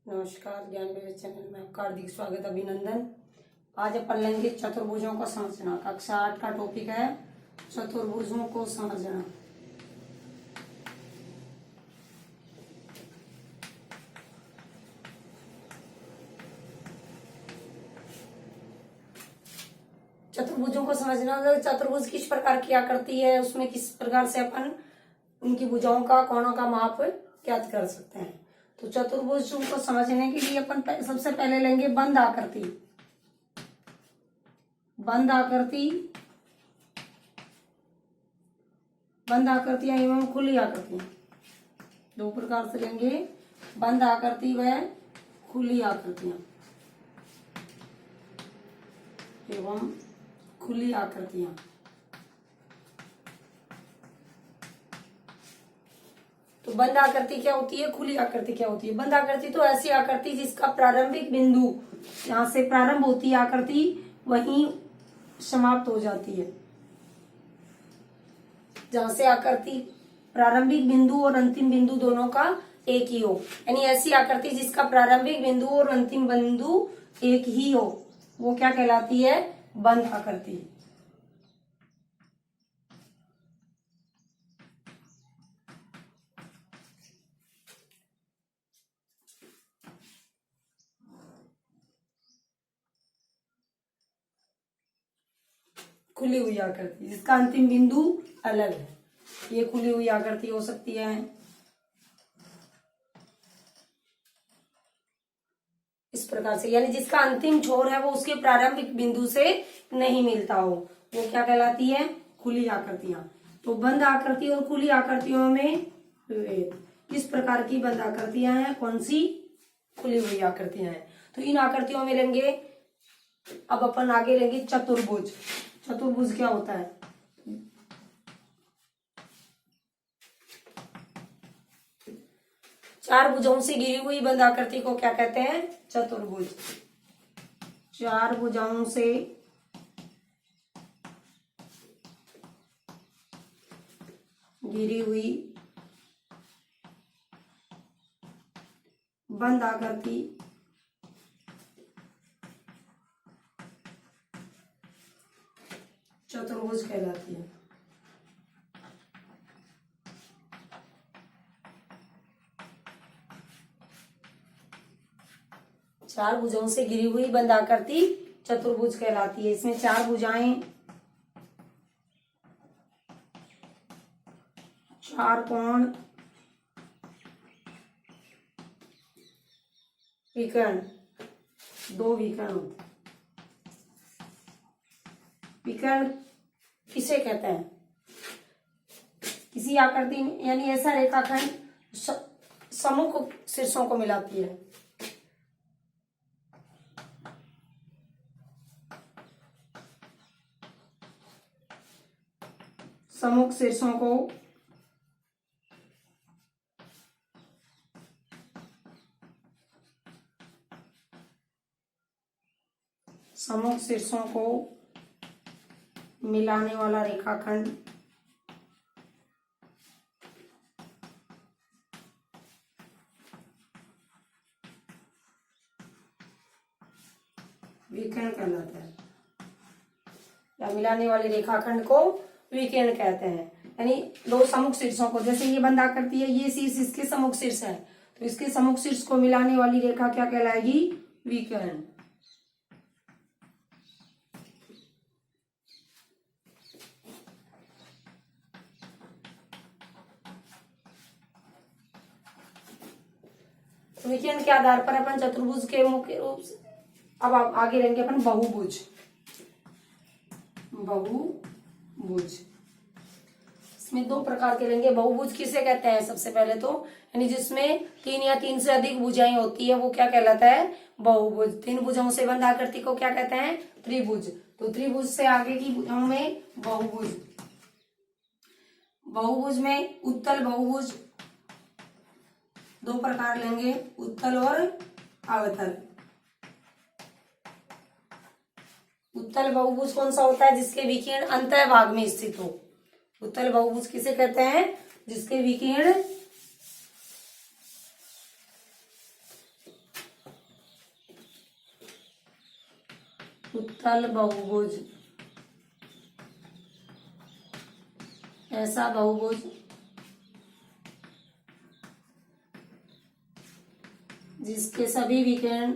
नमस्कार, ज्ञान विवेक चैनल में आपका हार्दिक स्वागत, अभिनंदन। आज अपन लेंगे चतुर्भुजों को समझना। कक्षा 8 का टॉपिक है चतुर्भुजों को समझना। चतुर्भुजों को समझना मतलब चतुर्भुज किस प्रकार की आकृति है, उसमें किस प्रकार से अपन उनकी भुजाओं का, कोणों का माप ज्ञात कर सकते हैं। तो चतुर्भुज को समझने के लिए अपन सबसे पहले लेंगे बंद आकृति। बंद आकृतियां एवं खुली आकृतियां, दो प्रकार से लेंगे, बंद आकृति व खुली आकृतियां एवं खुली आकृतियां। तो बंद आकृति क्या होती है, खुली आकृति क्या होती है? बंद आकृति तो ऐसी आकृति जिसका प्रारंभिक बिंदु, जहां से प्रारंभ होती है आकृति वहीं समाप्त हो जाती है। जहां से आकृति प्रारंभिक बिंदु और अंतिम बिंदु दोनों का एक ही हो, यानी ऐसी आकृति जिसका प्रारंभिक बिंदु और अंतिम बिंदु एक ही हो, वो क्या कहलाती है? बंद आकृति। खुली हुई आकृति जिसका अंतिम बिंदु अलग है, ये खुली हुई आकृति हो सकती है। इस प्रकार से, यानी जिसका अंतिम छोर है वो उसके प्रारंभिक बिंदु से नहीं मिलता हो, वो क्या कहलाती है? खुली आकृतियां। तो बंद आकृति और खुली आकृतियों में विभेद। किस प्रकार की बंद आकृतियां हैं, कौन सी खुली हुई आकृतियां हैं? तो इन आकृतियों में लेंगे, अब अपन आगे लेंगे चतुर्भुज। चतुर्भुज क्या होता है? चार भुजाओं से घिरी हुई बंद आकृति को क्या कहते हैं? चतुर्भुज। चार भुजाओं से घिरी हुई बंद आकृति चतुर्भुज कहलाती है। चार भुजाओं से घिरी हुई बंद आकृति चतुर्भुज कहलाती है। इसमें चार भुजाएं, चार कोण, विकर्ण, दो विकर्ण होते हैं। विकर्ण किसे कहते हैं? किसी आकृति में, यानी ऐसा रेखाखंड सम्मुख शीर्षों को मिलाती है। सम्मुख शीर्षों को मिलाने वाला रेखाखंड विकर्ण कहलाता है, या मिलाने वाले रेखाखंड को विकर्ण कहते हैं। यानी दो सम्मुख शीर्षों को, जैसे ये बंद आकृति है, ये शीर्ष इसके सम्मुख शीर्ष है, तो इसके सम्मुख शीर्ष को मिलाने वाली रेखा क्या कहलाएगी? विकर्ण। विकर्ण के आधार पर अपन चतुर्भुज के मुख्य रूप से, अब आप आगे लेंगे अपन बहुभुज। बहुभुज इसमें दो प्रकार के लेंगे। बहुभुज किसे कहते हैं? सबसे पहले तो, यानी जिसमें तीन या तीन से अधिक भुजाएं होती है, वो क्या कहलाता है? बहुभुज। तीन भुजाओं से बंद आकृति को क्या कहते हैं? त्रिभुज। तो त्रिभुज से आगे की भुजाओं में बहुभुज। बहुभुज में उत्तल बहुभुज दो प्रकार लेंगे, उत्तल और अवतल। उत्तल बहुभुज कौन सा होता है? जिसके विकीर्ण अंतः भाग में स्थित हो। उत्तल बहुभुज किसे कहते हैं? जिसके विकीर्ण उत्तल बहुभुज, ऐसा बहुभुज जिसके सभी विकर्ण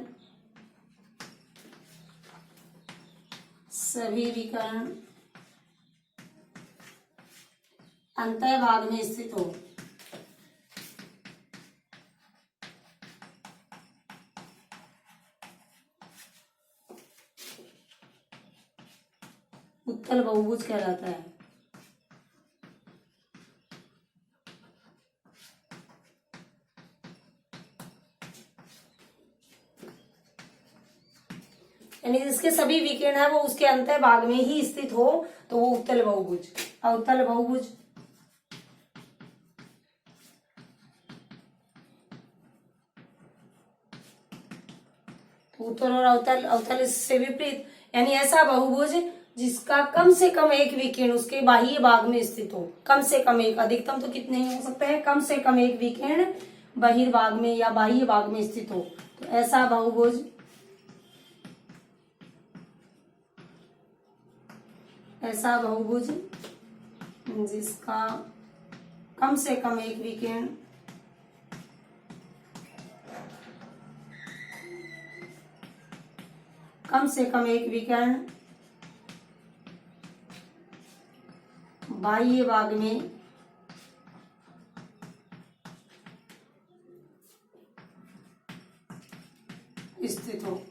अंतःभाग में स्थित हो। उत्तल बहुभुज कहलाता है। यानी जिसके सभी विकिरण है वो उसके अंतः भाग में ही स्थित हो तो वो उत्तल बहुभुज। अवतल बहुभुज, उत्तल और अवतल, अवतल इससे विपरीत, यानी ऐसा बहुभुज जिसका कम से कम एक विकिरण उसके बाह्य भाग में स्थित हो। कम से कम एक, अधिकतम तो कितने ही हो सकते हैं, कम से कम एक विकिरण बहिर्भाग में या बाह्य भाग में स्थित हो। तो ऐसा बहुभुज, ऐसा बहुभुज जिसका कम से कम एक विकिरण बाह्य भाग में स्थित हो,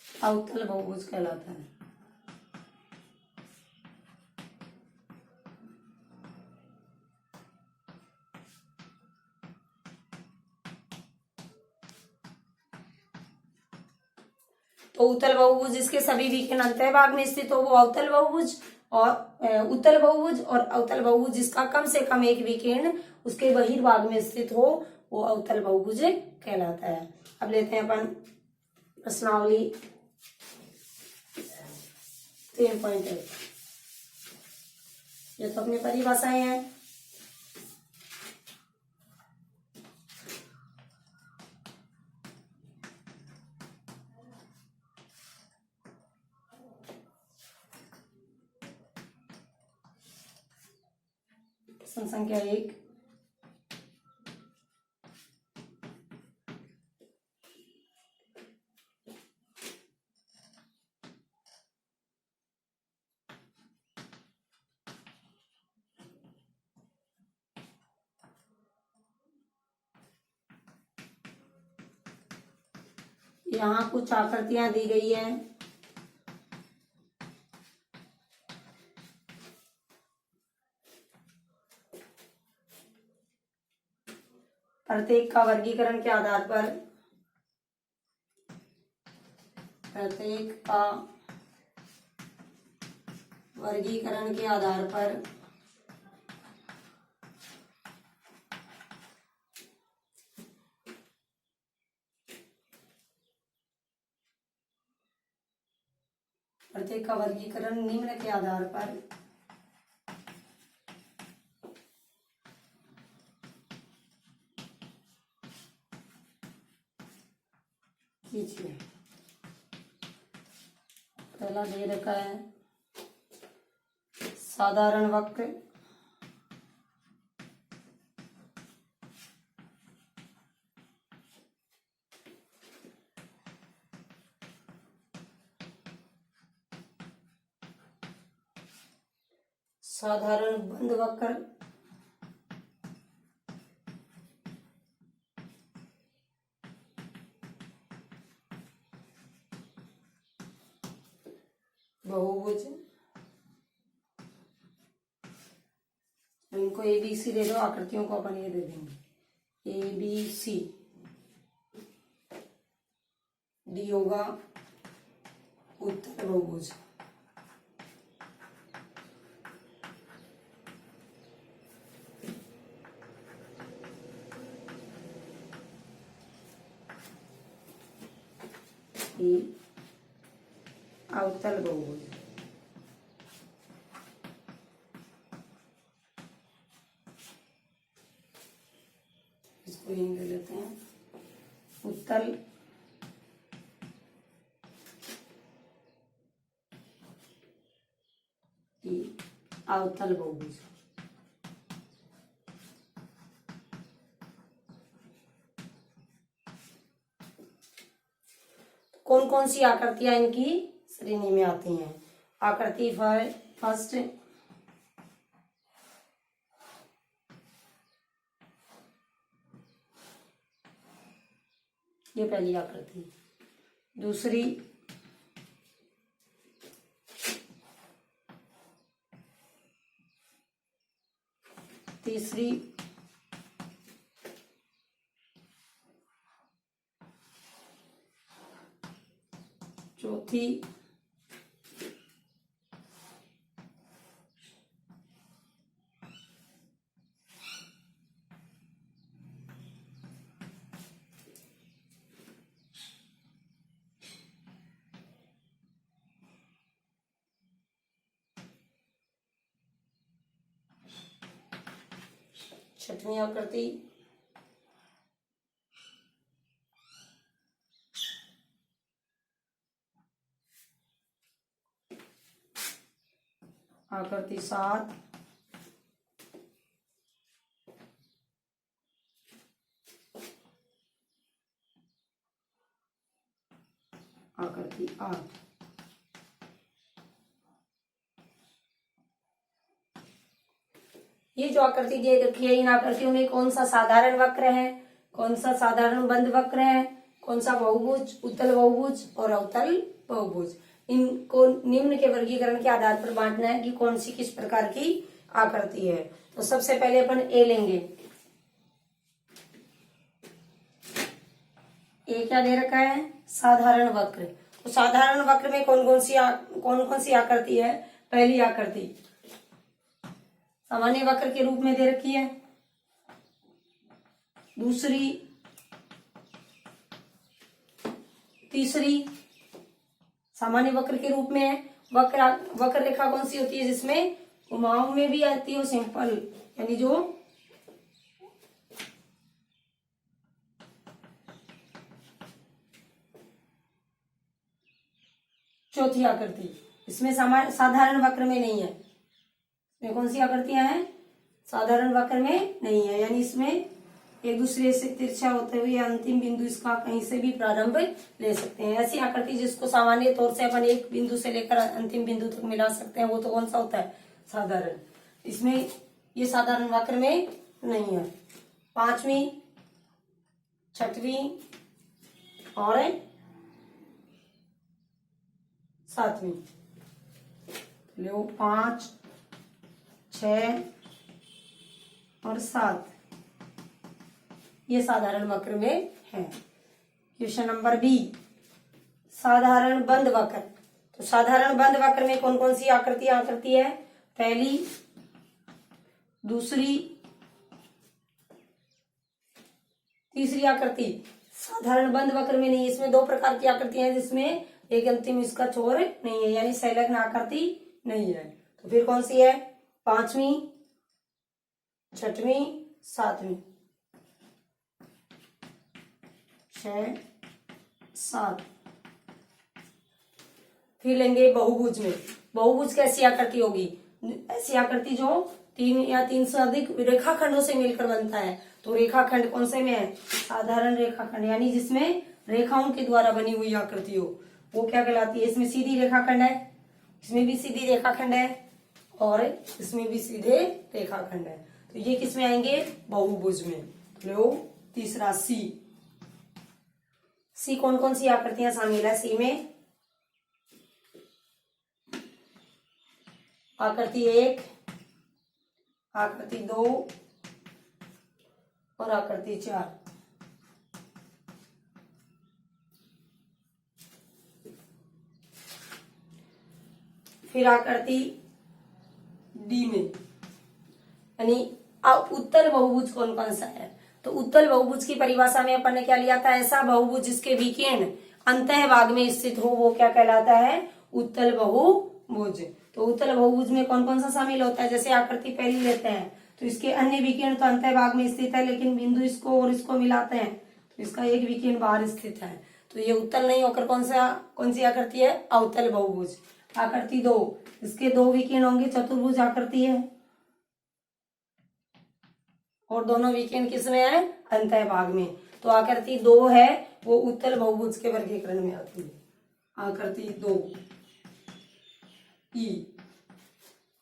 अवतल बहुभुज कहलाता है। तो उत्तल बहुभुज जिसके सभी विकिरण अंतः भाग में स्थित हो वो अवतल बहुभुज, और उत्तल बहुभुज, और अवतल बहुभुज जिसका कम से कम एक विकिरण उसके बहिर्भाग में स्थित हो वो अवतल बहुभुज कहलाता है। अब लेते हैं अपन प्रश्नावली 3.1। ये तो अपनी परिभाषाएं हैं। प्रश्न संख्या 1, यहाँ कुछ आकृतियां दी गई हैं। प्रत्येक का वर्गीकरण के आधार पर, प्रत्येक का वर्गीकरण के आधार पर प्रत्येक का वर्गीकरण निम्न के आधार पर कीजिए। पहला दे रखा है साधारण वक्र, साधारण बंद वक्र, बहुभुज। इनको ABC दे दो, आकृतियों को अपन ये दे देंगे ABC। डी होगा उत्तल बहुभुज। अवतल बहुभुज। इसको यहीं ले लेते हैं। उत्तल अवतल बहुभुज। कौन कौन सी आकृतियां इनकी श्रेणी में आती हैं? आकृति फर्स्ट, ये पहली आकृति, दूसरी, तीसरी, चौथी, छठवीं आकृति, आकृति 7, आकृति 8। ये जो आकृति दे रखी है, इन आकृतियों में कौन सा साधारण वक्र है, कौन सा साधारण बंद वक्र है, कौन सा बहुभुज, उत्तल बहुभुज और अवतल बहुभुज। इनको निम्न के वर्गीकरण के आधार पर बांटना है कि कौन सी किस प्रकार की आकृति है। तो सबसे पहले अपन ए लेंगे। ए क्या दे रखा है? साधारण वक्र। तो साधारण वक्र में कौन कौन सी आकृति है? पहली आकृति सामान्य वक्र के रूप में दे रखी है, दूसरी, तीसरी सामान्य वक्र के रूप में है। वक्र रेखा कौन सी होती है? जिसमें घुमाव में भी आती है, सिंपल, यानी जो चौथी आकृति, इसमें साधारण वक्र में नहीं है। इसमें कौन सी आकृतियां हैं? साधारण वक्र में नहीं है, यानी इसमें एक दूसरे से तिरछा होते हुए अंतिम बिंदु इसका कहीं से भी प्रारंभ ले सकते हैं। ऐसी आकृति जिसको सामान्य तौर से अपन एक बिंदु से लेकर अंतिम बिंदु तक मिला सकते हैं, वो तो कौन सा होता है? साधारण। इसमें ये साधारण वक्र में नहीं है। पांचवी, छठवीं और सातवीं, लो 5, 6 और 7 ये साधारण वक्र में है। क्वेश्चन नंबर बी, साधारण बंद वक्र। तो साधारण बंद वक्र में कौन कौन सी आकृति है? पहली, दूसरी, तीसरी आकृति। साधारण बंद वक्र में नहीं, इसमें दो प्रकार की आकृतियां हैं जिसमें एक अंतिम इसका छोर नहीं है, यानी संलग्न आकृति नहीं है। तो फिर कौन सी है? पांचवी, छठवीं, सातवीं, 6, 7। फिर लेंगे बहुभुज में। बहुभुज कैसी आकृति होगी? ऐसी आकृति जो 3 या 3 से अधिक रेखाखंडों से मिलकर बनता है। तो रेखाखंड कौन से में है? साधारण रेखाखंड, यानी जिसमें रेखाओं के द्वारा बनी हुई आकृति हो, वो क्या कहलाती है? इसमें सीधी रेखाखंड है, इसमें भी सीधी रेखाखंड है और इसमें भी सीधे रेखाखंड है। तो ये किस में आएंगे? बहुभुज में। लो तीसरा सी। सी कौन कौन सी आकृतियां शामिल है? सी में आकृति 1, आकृति 2 और आकृति 4। फिर आकृति डी में, यानी उत्तल बहुभुज कौन कौन सा है? तो उत्तल बहुभुज की परिभाषा में अपन ने क्या लिया था? ऐसा बहुभुज जिसके विकीर्ण अंतः भाग में स्थित हो, वो क्या कहलाता है? उत्तल बहुभुज। तो उत्तल बहुभुज में कौन कौन सा शामिल होता है? जैसे आकृति पहली लेते हैं तो इसके अन्य विकीर्ण तो अंतः भाग में स्थित है, लेकिन बिंदु इसको और इसको मिलाते हैं तो इसका एक विकीर्ण बाहर स्थित है। तो ये उत्तल नहीं होकर कौन सी आकृति है? अवतल बहुभुज। आकृति 2, इसके 2 विकीर्ण होंगे, चतुर्भुज आकृति है। और दोनों विकीर्ण किसमें है? अंतः भाग में। तो आकृति 2 है वो उत्तल बहुभुज के वर्गीकरण में आती है। आकृति 2 ई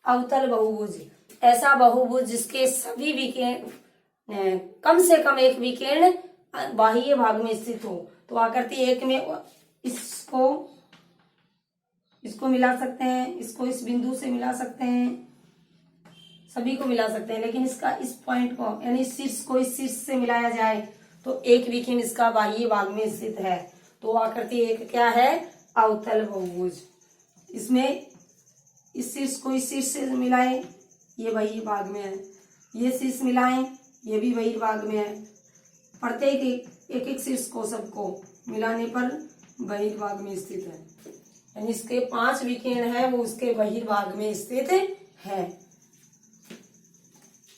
अवतल बहुभुज, ऐसा बहुभुज जिसके सभी विकीर्ण कम से कम एक विकीर्ण बाह्य भाग में स्थित हो। तो आकृति 1 में इसको मिला सकते हैं, इसको इस बिंदु से मिला सकते हैं, सभी को मिला सकते हैं, लेकिन इसका इस पॉइंट को यानी शीर्ष को इस शीर्ष से मिलाया जाए तो एक विकीर्ण इसका बाह्य भाग में स्थित है। तो आकृति 1 क्या है? अवतल बहुभुज। इसमें इस शीर्ष को इस शीर्ष से मिलाएं, ये बाह्य भाग में है, ये शीर्ष मिलाएं, ये भी बाह्य भाग में है। प्रत्येक एक शीर्ष को सबको मिलाने पर बहिर्भाग में स्थित है, यानी इसके 5 विकीर्ण है वो उसके बहिर्भाग में स्थित है।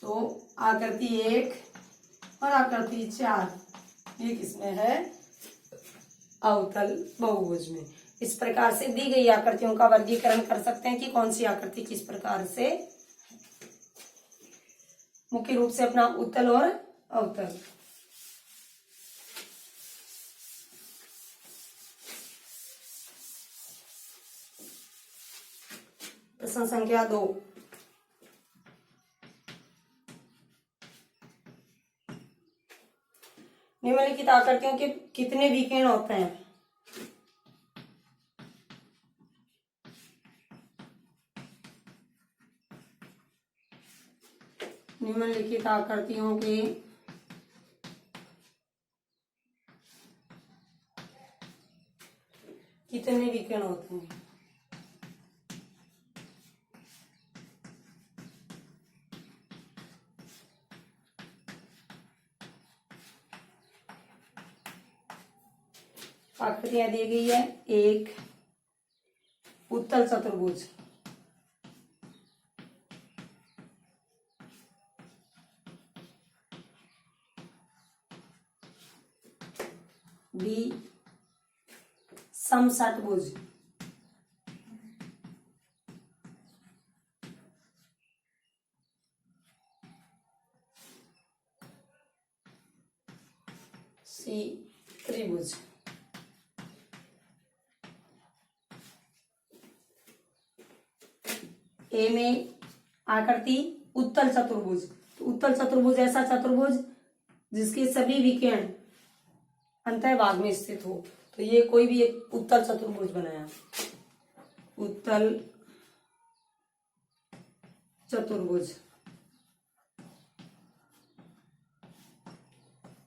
तो आकृति 1 और आकृति 4 ये किसमें है? अवतल बहुभुज में। इस प्रकार से दी गई आकृतियों का वर्गीकरण कर सकते हैं कि कौन सी आकृति किस प्रकार से, मुख्य रूप से अपना उत्तल और अवतल। प्रश्न संख्या 2, निम्नलिखित आकृतियों के कितने विकीर्ण होते हैं? निम्नलिखित आकृतियों के कितने विकीर्ण होते हैं? आकृतियां दी गई है। 1 उत्तल चतुर्भुज, बी समषटभुज, सी त्रिभुज। ए में आकृति उत्तल चतुर्भुज। तो उत्तल चतुर्भुज ऐसा चतुर्भुज जिसके सभी विकीर्ण अंतः भाग में स्थित हो। तो ये कोई भी एक उत्तल चतुर्भुज बनाया, उत्तल चतुर्भुज,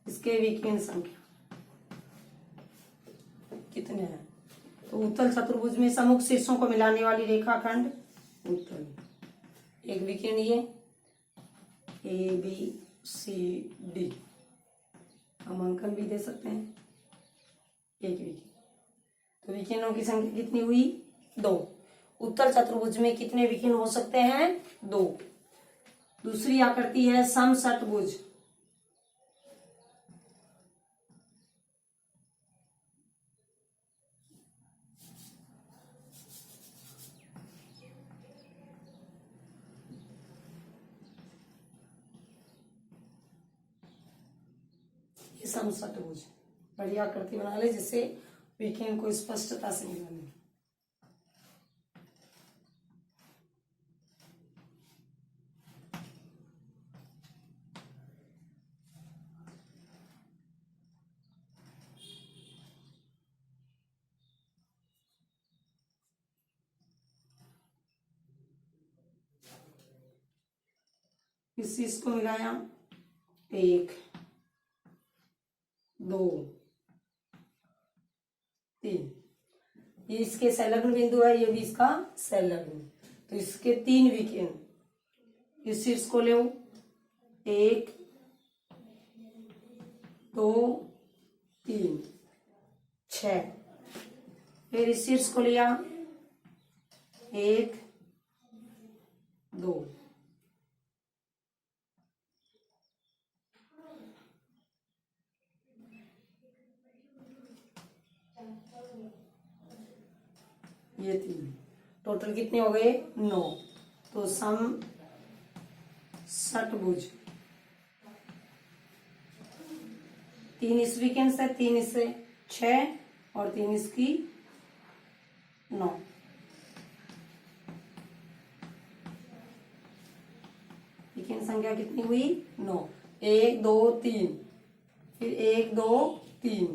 इसके विकीर्ण संख्या कितने हैं? तो उत्तल चतुर्भुज में सम्मुख शीर्षों को मिलाने वाली रेखाखंड उत्तल, एक विकीर्ण ये ABCD, हम अंकन भी दे सकते हैं, एक विकीर्ण। तो विकीर्णों की संख्या कितनी हुई? 2। उत्तल चतुर्भुज में कितने विकीर्ण हो सकते हैं? 2। दूसरी आकृति है समषटभुज, समषटभुज बढ़िया आकृति बना ले जिससे विकीर्ण को स्पष्टता से मिलाने। इस चीज को मिलाया, 1 2 3, ये इसके संलग्न बिंदु है, ये भी इसका संलग्न। तो इसके 3 विकीर्ण, इस शीर्ष को ले 1 2 3 6, फिर इस शीर्ष को लिया 1 2, ये 3। टोटल कितने हो गए 9। तो सम षटभुज 3 इस वीकेंड से 3 इससे 6 और 3 इसकी 9। वीकेंड संख्या कितनी हुई 9। 1 2 3 फिर 1 2 3।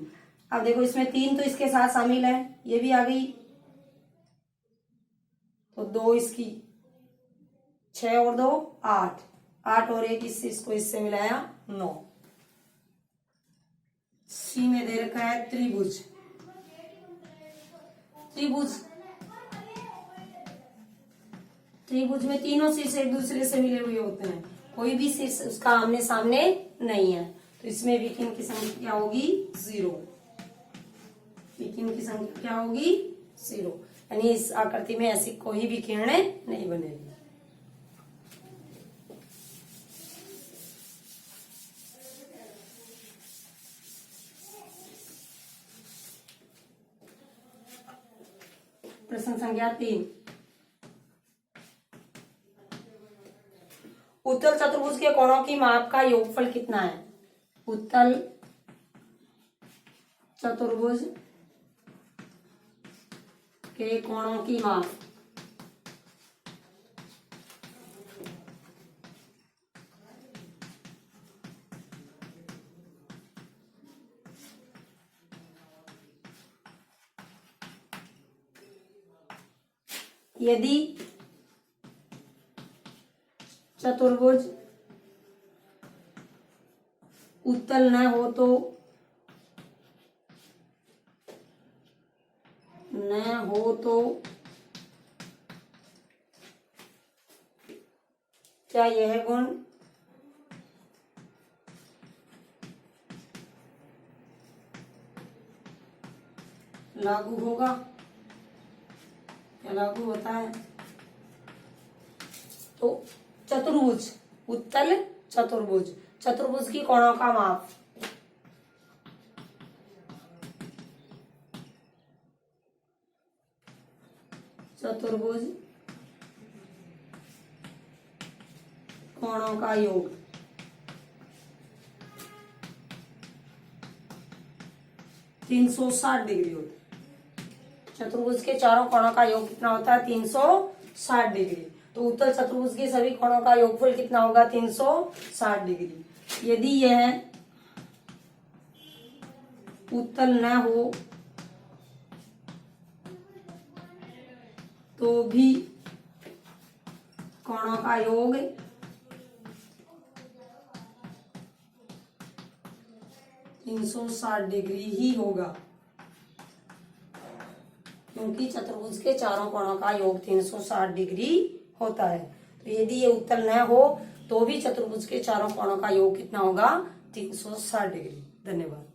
अब देखो इसमें 3 तो इसके साथ शामिल है, ये भी आ गई, तो 2 इसकी 6 और 2 8, 8 और 1 इसको इससे मिलाया 9। सी में दे रखा है त्रिभुज। त्रिभुज में तीनों शीर्ष एक दूसरे से मिले हुए होते हैं, कोई भी शीर्ष उसका आमने सामने नहीं है, तो इसमें विकीर्ण की संख्या क्या होगी 0। विकीर्ण की संख्या क्या होगी 0, यानी इस आकृति में ऐसी कोई विकिरण नहीं बनेगी। प्रश्न संख्या 3। उत्तल चतुर्भुज के कोणों की माप का योगफल कितना है। उत्तल चतुर्भुज के कोणों की माप यदि चतुर्भुज उत्तल न हो तो क्या यह गुण लागू होगा। क्या लागू होता है। तो चतुर्भुज, उत्तल चतुर्भुज, चतुर्भुज की कोणों का माप चतुर्भुज कोणों का योग 360 डिग्री होता है। चतुर्भुज के चारों कोणों का योग कितना होता है 360 डिग्री। तो उत्तल चतुर्भुज के सभी कोणों का योगफल कितना होगा 360 डिग्री। यदि यह उत्तल न हो तो भी कोणों का योग 360 डिग्री ही होगा, क्योंकि चतुर्भुज के चारों कोणों का योग 360 डिग्री होता है। तो यदि ये उत्तल न हो तो भी चतुर्भुज के चारों कोणों का योग कितना होगा 360 डिग्री। धन्यवाद।